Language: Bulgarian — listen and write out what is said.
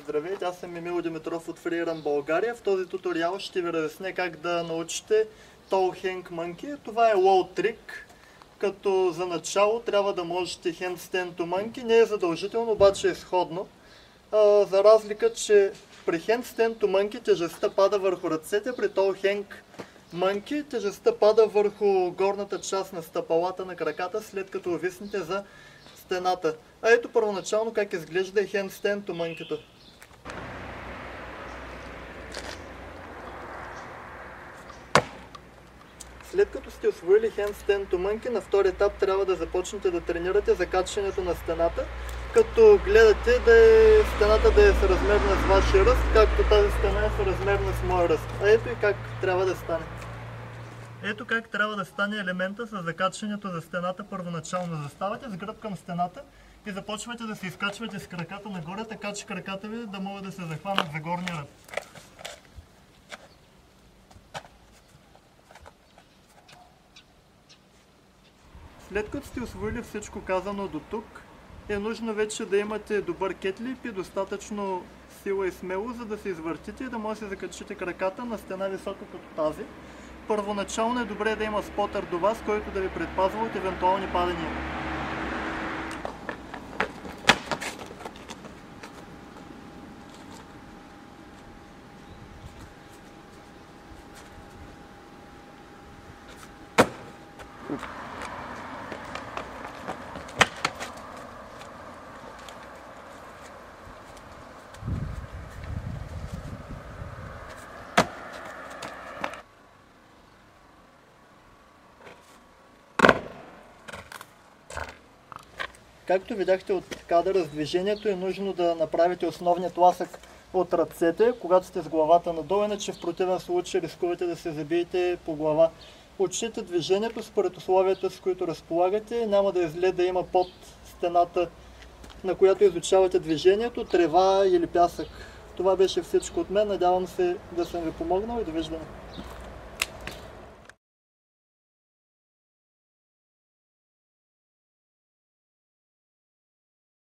Здравейте, аз съм Емил Димитров от Freerun България. В този туториал ще ви разясня как да научите Tall Hang Monkey. Това е low трик, като за начало трябва да можете Handstand to Monkey. Не е задължително, обаче е сходно. За разлика, че при Handstand to Monkey тежестта пада върху ръцете, при Tall Hang Monkey тежестта пада върху горната част на стъпалата на краката, след като увиснете за стената. А ето първоначално как изглежда и Handstand to Monkey-то. След като сте освоили Handstand to Monkey, на втори етап трябва да започнете да тренирате закачването на стената, като гледате стената да е съразмерна с вашия ръст, както тази стена е съразмерна с моя ръст. А ето и как трябва да стане. Ето как трябва да стане елемента с закачването за стената първоначално. Заставате с гръб към стената и започвате да се изкачвате с краката нагоре, така че краката ви да могат да се захванат за горния ръб. След като сте усвоили всичко казано до тук, е нужно вече да имате добър кетлип и достатъчно сила и смелост, за да се извъртите и да може да се закачите краката на стена висока като тази. Първоначално е добре да има спотър до вас, който да ви предпазва от евентуални падания. Както видяхте от кадъра с движението, е нужно да направите основния тласък от ръцете, когато сте с главата надолу, иначе в противен случай рискувате да се забиете по глава. Учете движението според условията, с които разполагате. Няма да е зле да има под стената, на която изучавате движението, трева или пясък. Това беше всичко от мен. Надявам се да съм ви помогнал и довиждане.